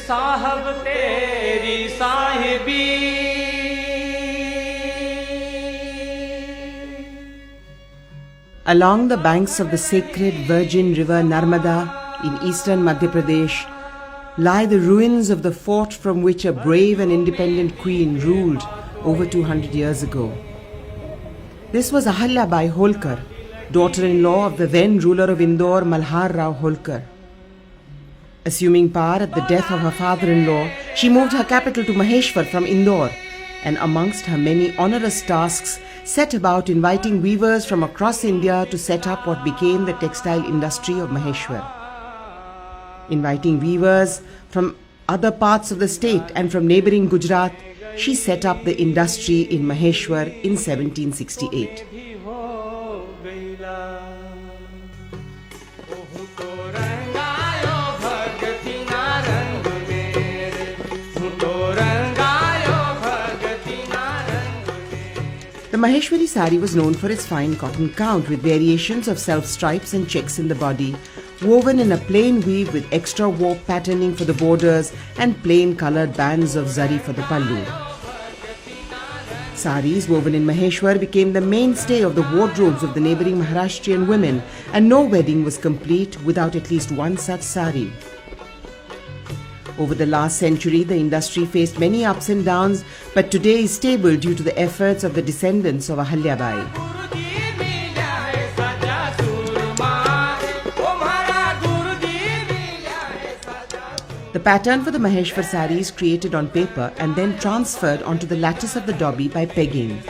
साहब तेरी Sahibi. Along the banks of the sacred virgin river Narmada in eastern Madhya Pradesh lie the ruins of the fort from which a brave and independent queen ruled over 200 years ago. This was Ahalya Bai Holkar, daughter-in-law of the then ruler of Indore, Malhar Rao Holkar. Assuming power at the death of her father-in-law, she moved her capital to Maheshwar from Indore, and amongst her many onerous tasks, set about inviting weavers from across India to set up what became the textile industry of Maheshwar. Inviting weavers from other parts of the state and from neighbouring Gujarat, she set up the industry in Maheshwar in 1768. The Maheshwari sari was known for its fine cotton count with variations of self stripes and checks in the body, woven in a plain weave with extra warp patterning for the borders and plain coloured bands of zari for the pallu. Saris woven in Maheshwar became the mainstay of the wardrobes of the neighbouring Maharashtrian women, and no wedding was complete without at least one such sari. Over the last century, the industry faced many ups and downs, but today is stable due to the efforts of the descendants of Ahalya Bai. The pattern for the Maheshwar sari is created on paper and then transferred onto the lattice of the dobby by pegging.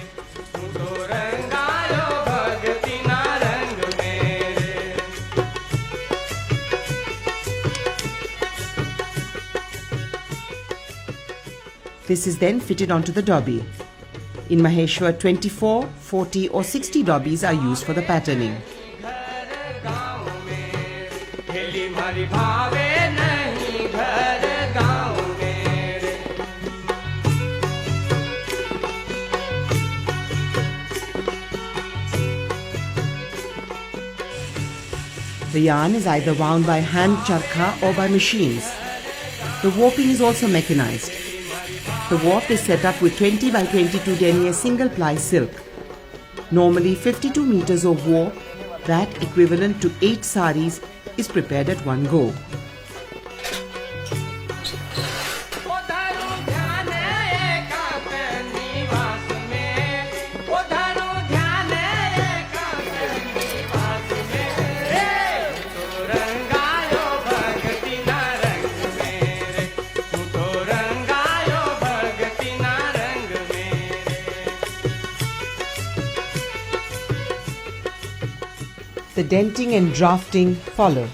This is then fitted onto the dobby. In Maheshwar, 24, 40 or 60 dobbies are used for the patterning. The yarn is either wound by hand charkha or by machines. The warping is also mechanized. The warp is set up with 20 by 22 denier single ply silk. Normally 52 meters of warp, that equivalent to 8 saris, is prepared at one go. The denting and drafting follow.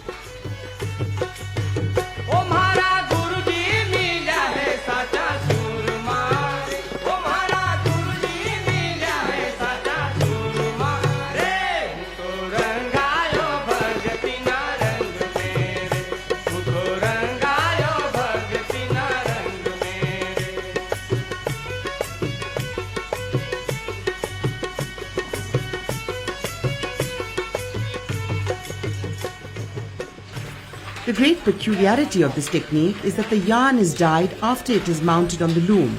The great peculiarity of this technique is that the yarn is dyed after it is mounted on the loom.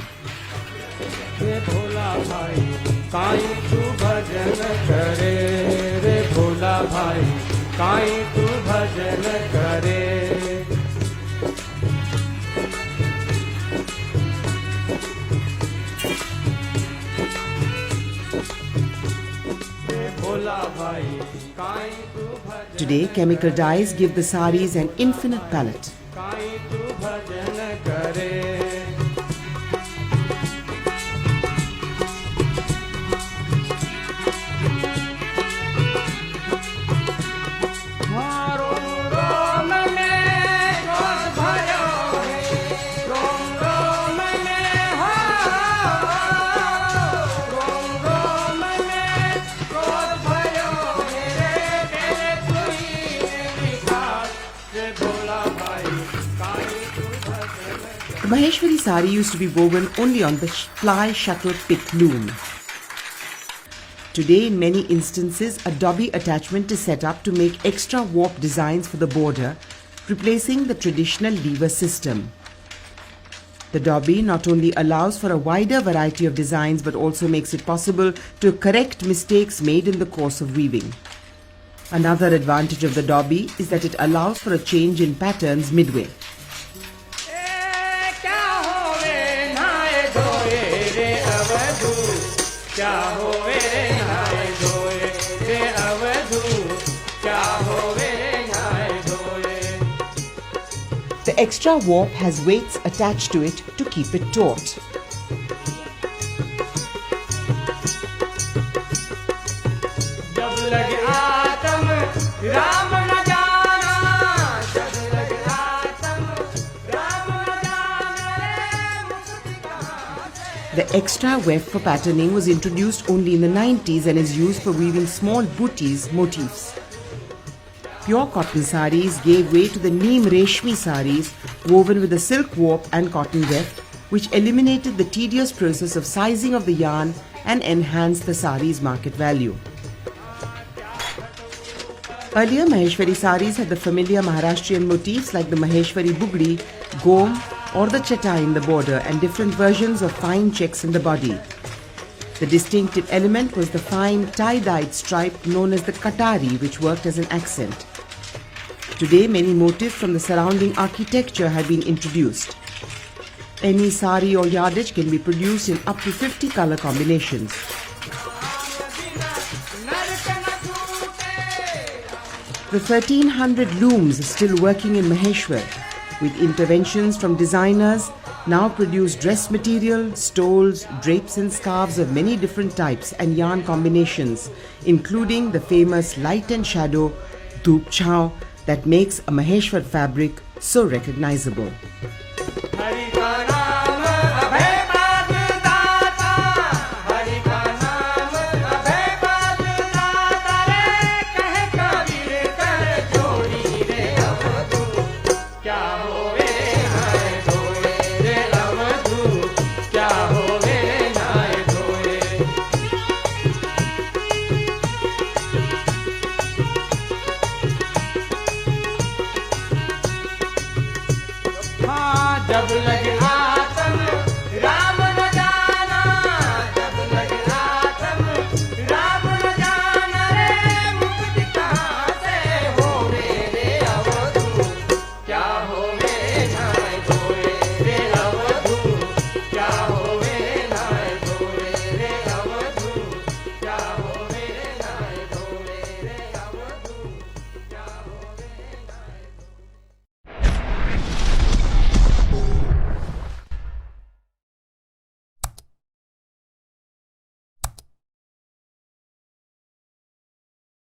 Today, chemical dyes give the saris an infinite palette. The Maheshwari sari used to be woven only on the fly shuttle pith loom. Today, in many instances, a dobby attachment is set up to make extra warp designs for the border, replacing the traditional lever system. The dobby not only allows for a wider variety of designs but also makes it possible to correct mistakes made in the course of weaving. Another advantage of the dobby is that it allows for a change in patterns midway. The extra warp has weights attached to it to keep it taut. The extra weft for patterning was introduced only in the 90s and is used for weaving small booties motifs. Pure cotton saris gave way to the neem reshmi saris woven with a silk warp and cotton weft, which eliminated the tedious process of sizing of the yarn and enhanced the sari's market value. Earlier Maheshwari saris had the familiar Maharashtrian motifs like the Maheshwari bugdi, gom or the chata in the border and different versions of fine checks in the body. The distinctive element was the fine tie-dyed stripe known as the katari, which worked as an accent. Today, many motifs from the surrounding architecture have been introduced. Any sari or yardage can be produced in up to 50 color combinations. The 1300 looms are still working in Maheshwar, with interventions from designers now produce dress material, stoles, drapes and scarves of many different types and yarn combinations, including the famous light and shadow Dhoop Chhau that makes a Maheshwar fabric so recognizable.